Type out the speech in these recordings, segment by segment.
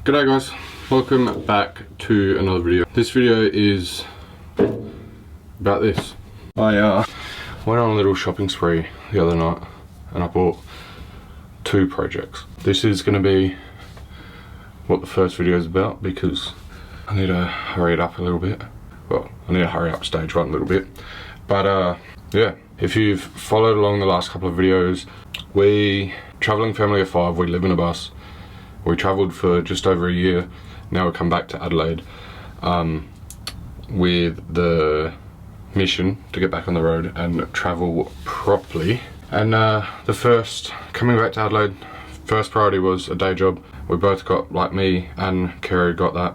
G'day guys, welcome back to another video. This video is about this. I went on a little shopping spree the other night and I bought 2 projects. This is going to be what the first video is about because I need to hurry it up a little bit. Well, I need to hurry up stage 1 a little bit. But yeah, if you've followed along the last couple of videos, we, travelling family of 5, we live in a bus. We travelled for just over a year. Now we come back to Adelaide with the mission to get back on the road and travel properly. And coming back to Adelaide, first priority was a day job. We both got, like me and Kerry got that.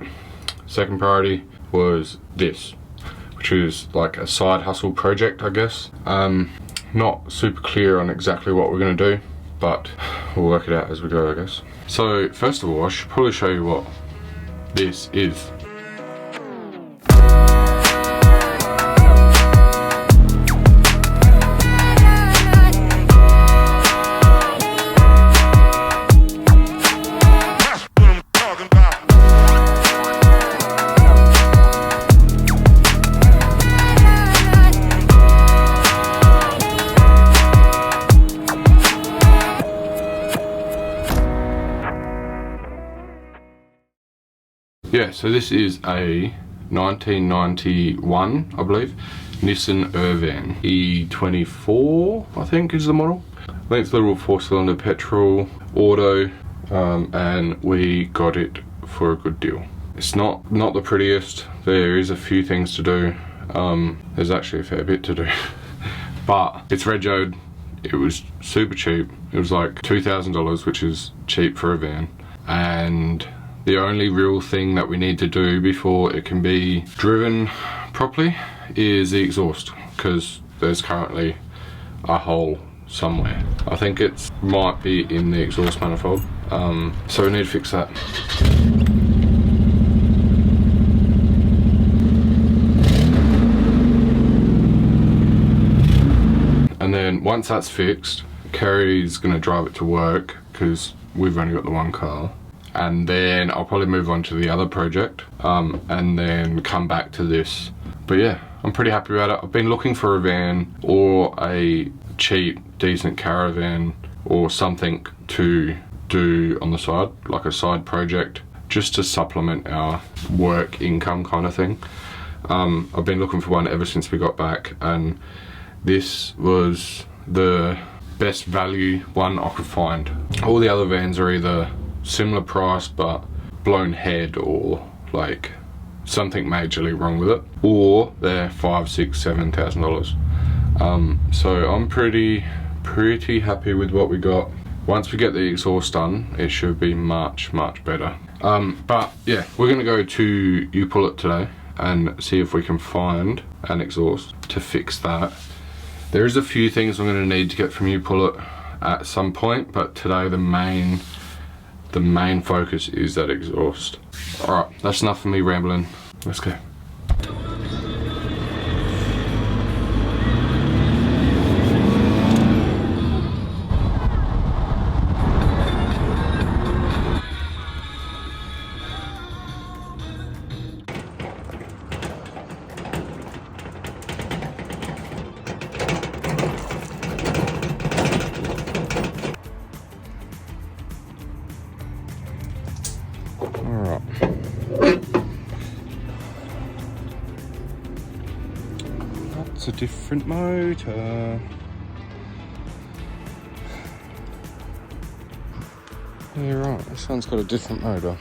Second priority was this, which is like a side hustle project, I guess. Not super clear on exactly what we're going to do, but we'll work it out as we go, I guess. So first of all, I should probably show you what this is. Yeah, so this is a 1991, I believe, Nissan Irvan E24, I think is the model. I think it's a little 4-cylinder petrol auto, and we got it for a good deal. It's not the prettiest. There is a few things to do. There's actually a fair bit to do, but it's regoed. It was super cheap. It was like $2,000, which is cheap for a van, and the only real thing that we need to do before it can be driven properly is the exhaust, because there's currently a hole somewhere. I think it might be in the exhaust manifold, so we need to fix that. And then once that's fixed, Kerry's gonna drive it to work because we've only got the one car. And then I'll probably move on to the other project and then come back to this. But yeah, I'm pretty happy about it. I've been looking for a van or a cheap, decent caravan or something to do on the side, like a side project, just to supplement our work income kind of thing. I've been looking for one ever since we got back, and this was the best value one I could find. All the other vans are either similar price but blown head or like something majorly wrong with it, or they're $5,000, $6,000, $7,000. So I'm pretty happy with what we got. Once we get the exhaust done, it should be much better. But yeah, we're gonna go to owell today and see if we can find an exhaust to fix that. There's a few things I'm gonna need to get from owell at some point, but today the main focus is that exhaust. Alright, that's enough for me rambling. Let's go. That's a different motor. Yeah, right, this one's got a different motor.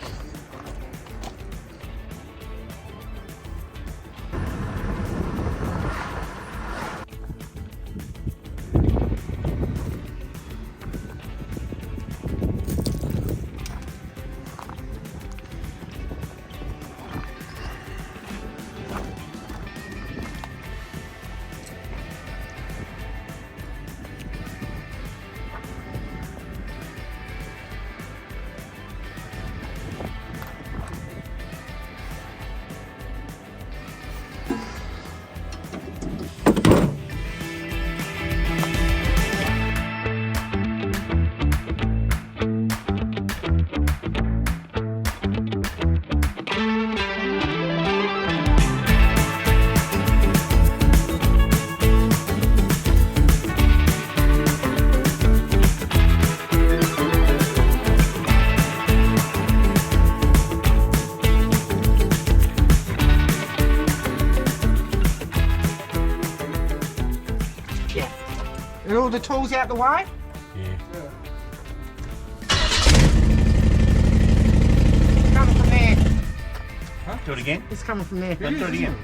out the way? Yeah. Coming from there. Huh? Do it again. It's coming from there. Do it again.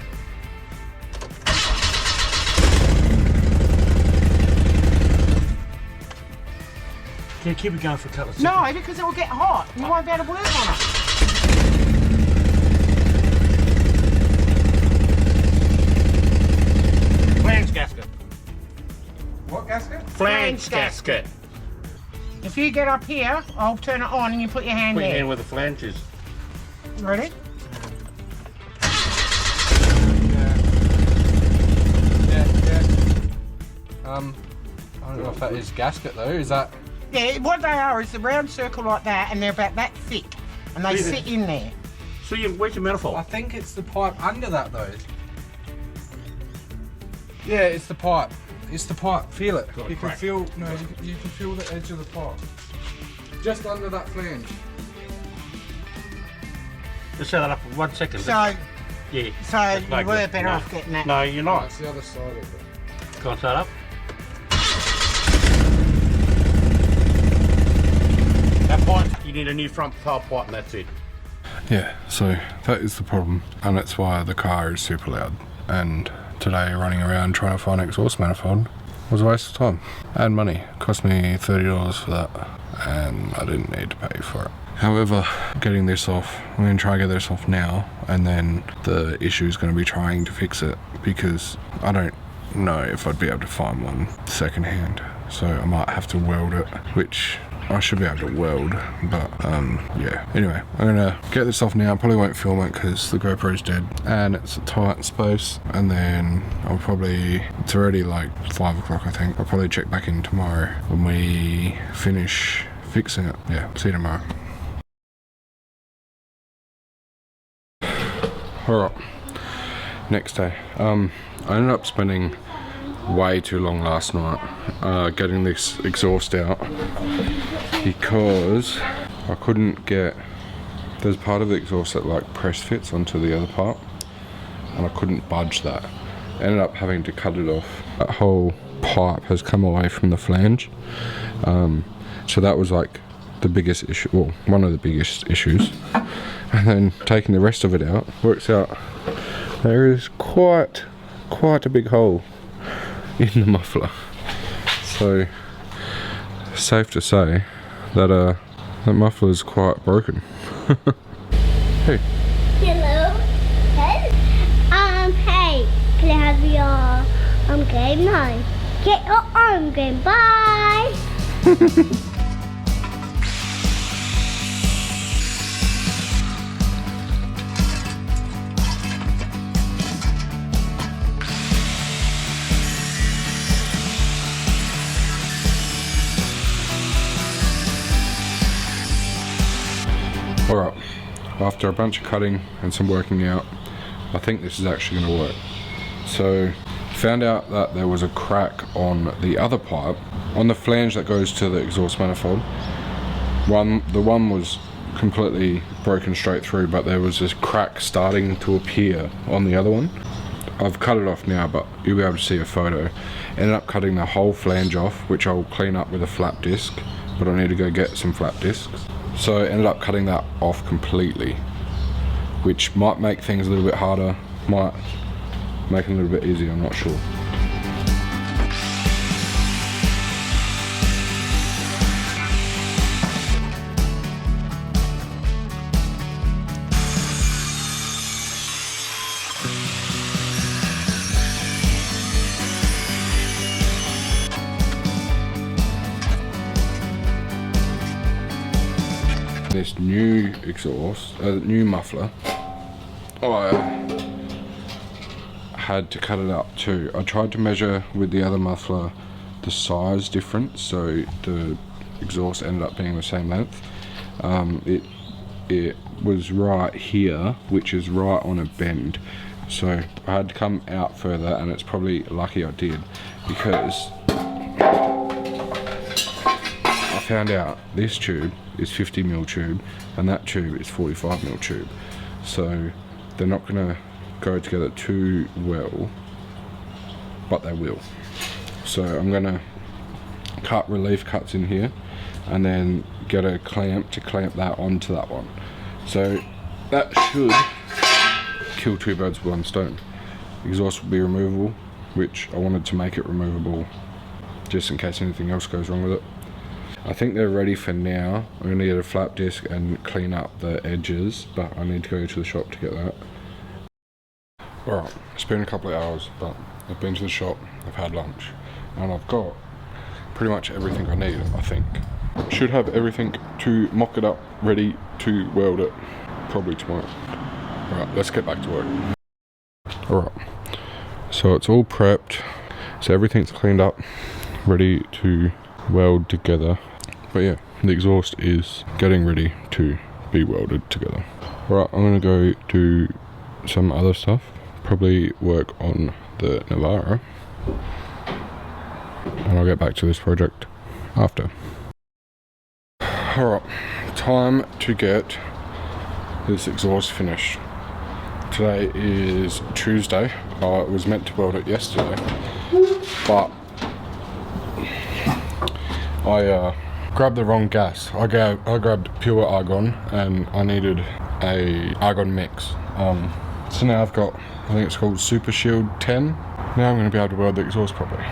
Can you keep it going for a couple of seconds? No, because it will get hot. You won't be able to work on it. Flange gasket. What gasket? Flange gasket. If you get up here, I'll turn it on and you put your hand Put your there. hand where the flange is. Ready? I don't know if that is gasket though. Is that? Yeah, what they are is a round circle like that, and they're about that thick, and they sit in there. So where's your manifold? I think it's the pipe under that though. Yeah, it's the pipe. It's the pipe. Feel it. Got a You can crack. feel. No, you can feel the edge of the pipe. Just under that flange. Just set that up for 1 second. So, yeah. you No were good. better No. off getting that. No, you're not. That's the other side of it. Go on, start up. That pipe, you need a new front tail pipe and that's it. Yeah, so that is the problem, and that's why the car is super loud. And today, running around trying to find exhaust manifold was a waste of time and money. Cost me $30 for that, and I didn't need to pay for it. However, getting this off, I'm going to try and get this off now, and then the issue is going to be trying to fix it, because I don't know if I'd be able to find one second hand. So I might have to weld it, which I should be able to weld, but yeah. Anyway, I'm gonna get this off now. I probably won't film it because the GoPro's dead and it's a tight space, and then I'll probably, it's already like 5 o'clock I think, I'll probably check back in tomorrow when we finish fixing it. Yeah, see you tomorrow. Alright, next day. I ended up spending way too long last night getting this exhaust out, because I couldn't get, there's part of the exhaust that like press fits onto the other part, and I couldn't budge that. Ended up having to cut it off. That whole pipe has come away from the flange, so that was like the biggest issue, well, one of the biggest issues. And then taking the rest of it out, works out there is quite a big hole in the muffler, so safe to say that that muffler is quite broken. Hey. Hello. Hey. Hey. Can I have your game now? Get your arm game. Bye. Alright, after a bunch of cutting and some working out, I think this is actually going to work. So, found out that there was a crack on the other pipe, on the flange that goes to the exhaust manifold. The one was completely broken straight through, but there was this crack starting to appear on the other one. I've cut it off now, but you'll be able to see a photo. Ended up cutting the whole flange off, which I'll clean up with a flat disc, but I need to go get some flat discs. So I ended up cutting that off completely, which might make things a little bit harder, might make it a little bit easier, I'm not sure. This new exhaust, new muffler, I had to cut it up too. I tried to measure with the other muffler the size difference, so the exhaust ended up being the same length. It was right here, which is right on a bend, so I had to come out further, and it's probably lucky I did, because I found out this tube is 50mm tube and that tube is 45mm tube, so they're not going to go together too well, but they will. So I'm going to cut relief cuts in here, and then get a clamp to clamp that onto that one. So that should kill two birds with one stone. Exhaust will be removable, which I wanted to make it removable just in case anything else goes wrong with it. I think they're ready for now. I'm going to get a flap disc and clean up the edges, but I need to go to the shop to get that. Alright, it's been a couple of hours, but I've been to the shop, I've had lunch, and I've got pretty much everything I need, I think. Should have everything to mock it up, ready to weld it, probably tomorrow. Alright, let's get back to work. Alright, so it's all prepped, so everything's cleaned up, ready to weld together. But yeah, the exhaust is getting ready to be welded together. Alright, I'm gonna go do some other stuff, probably work on the Navara, and I'll get back to this project after. Alright, time to get this exhaust finished. Today is Tuesday. I was meant to weld it yesterday, but I grabbed the wrong gas. I grabbed pure argon, and I needed a argon mix. So now I've got, I think it's called Super Shield 10. Now I'm going to be able to weld the exhaust properly.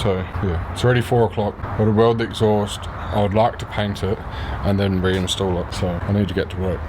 So yeah, it's already 4 o'clock. I would weld the exhaust. I would like to paint it and then reinstall it. So I need to get to work.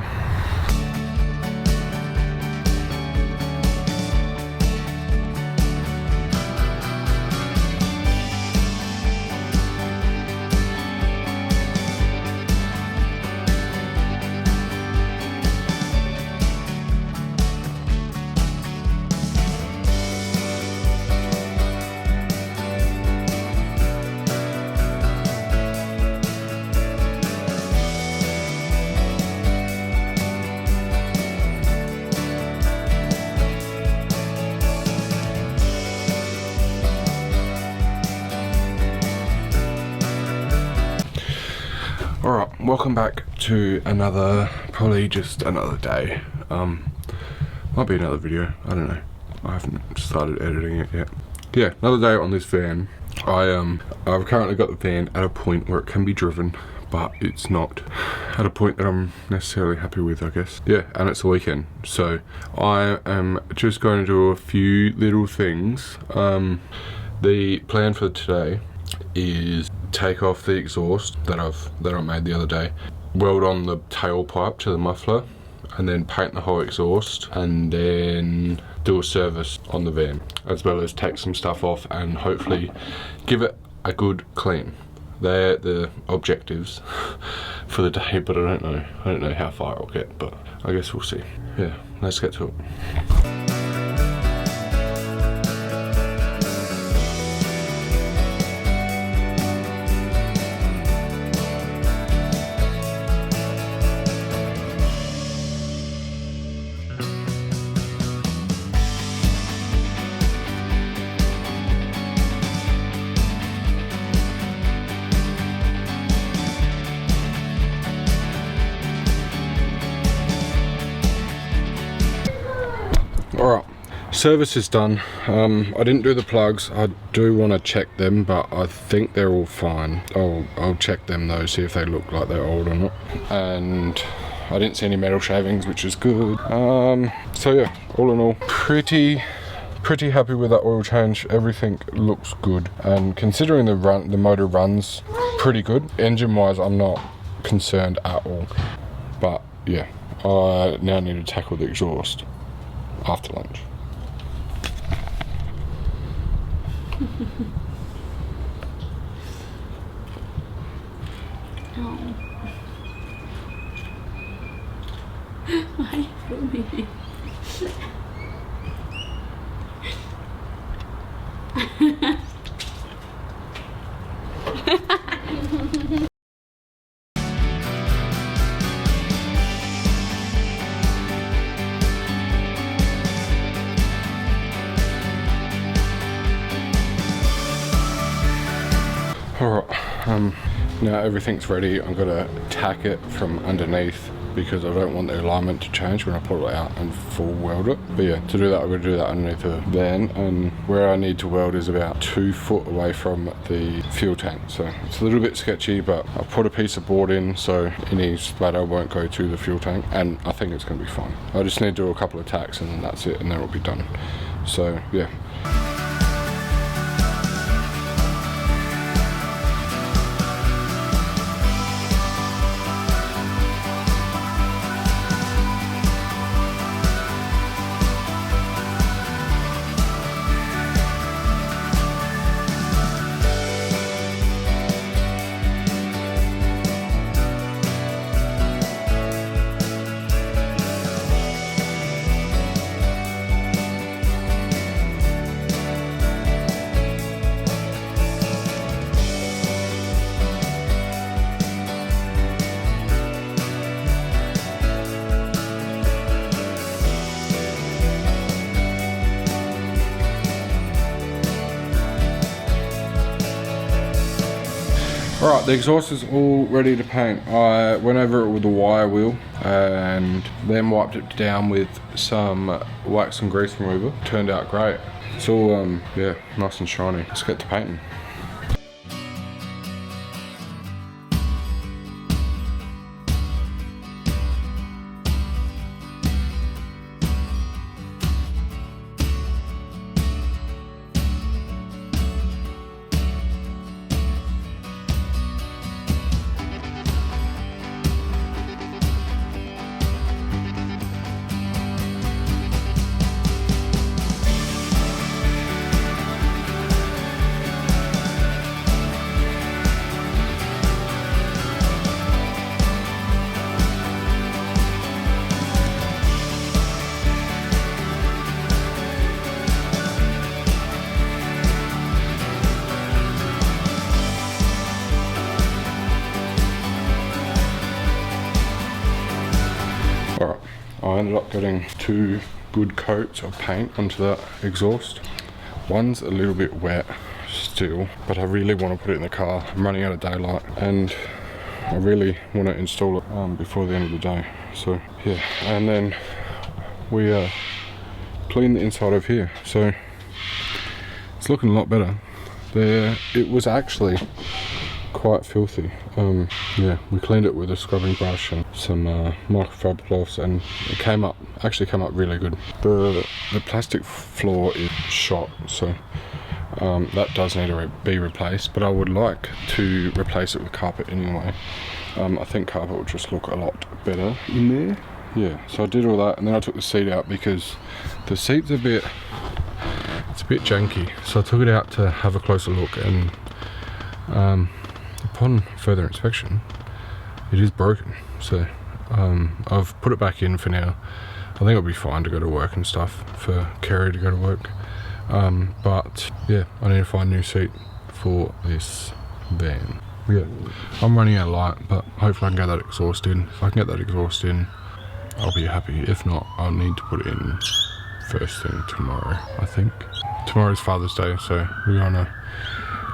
Alright, welcome back to probably just another day. Might be another video, I don't know. I haven't started editing it yet. Yeah, another day on this van. I've currently got the van at a point where it can be driven, but it's not at a point that I'm necessarily happy with, I guess. Yeah, and it's the weekend, so I am just going to do a few little things. The plan for today is take off the exhaust that I made the other day, weld on the tailpipe to the muffler, and then paint the whole exhaust, and then do a service on the van, as well as take some stuff off and hopefully give it a good clean. They're the objectives for the day, but I don't know how far I'll get, but I guess we'll see. Yeah, let's get to it. Alright, service is done. I didn't do the plugs. I do want to check them, but I think they're all fine. I'll check them though, see if they look like they're old or not. And I didn't see any metal shavings, which is good. So yeah, all in all, pretty happy with that oil change. Everything looks good, and considering the motor runs pretty good. Engine wise, I'm not concerned at all. But yeah, I now need to tackle the exhaust after lunch. Why filming? Alright, Now everything's ready. I'm gonna tack it from underneath because I don't want the alignment to change when I pull it out and full weld it. But yeah, to do that I'm gonna do that underneath the van, and where I need to weld is about 2 foot away from the fuel tank. So it's a little bit sketchy, but I've put a piece of board in so any splatter won't go to the fuel tank, and I think it's gonna be fine. I just need to do a couple of tacks and then that's it, and then it'll be done. So yeah. Alright, the exhaust is all ready to paint. I went over it with a wire wheel and then wiped it down with some wax and grease remover. Turned out great. It's all yeah, nice and shiny. Let's get to painting. Alright, I ended up getting 2 good coats of paint onto that exhaust. One's a little bit wet still, but I really want to put it in the car. I'm running out of daylight and I really want to install it before the end of the day. So yeah, and then we clean the inside of here. So it's looking a lot better. There, it was actually quite filthy. Yeah, we cleaned it with a scrubbing brush and some microfiber cloths, and it actually came up really good. The plastic floor is shot, so that does need to be replaced, but I would like to replace it with carpet anyway. I think carpet would just look a lot better in there. Yeah, so I did all that, and then I took the seat out because the seat's a bit janky, so I took it out to have a closer look, and upon further inspection it is broken. So I've put it back in for now. I think it'll be fine to go to work and stuff, for Kerry to go to work, but yeah, I need to find a new seat for this van. Yeah, I'm running out of light, but hopefully I can get that exhaust in. If I can get that exhaust in, I'll be happy. If not, I'll need to put it in first thing tomorrow, I think. Tomorrow's Father's Day, so we're gonna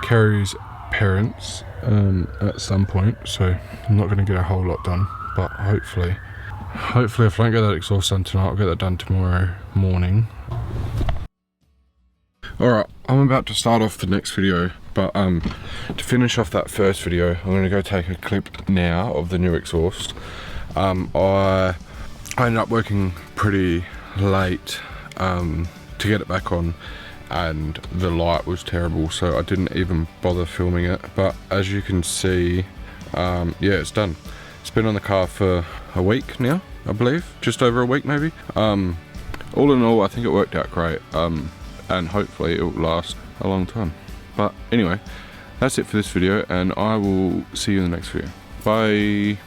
Kerry's parents at some point, so I'm not going to get a whole lot done, but hopefully if I don't get that exhaust done tonight, I'll get that done tomorrow morning. Alright, I'm about to start off the next video, but to finish off that first video, I'm going to go take a clip now of the new exhaust. I ended up working pretty late to get it back on, and the light was terrible, so I didn't even bother filming it. But as you can see, yeah, it's done. It's been on the car for a week now, I believe, just over a week maybe. All in all, I think it worked out great, and hopefully it will last a long time. But anyway, that's it for this video, and I will see you in the next video. Bye.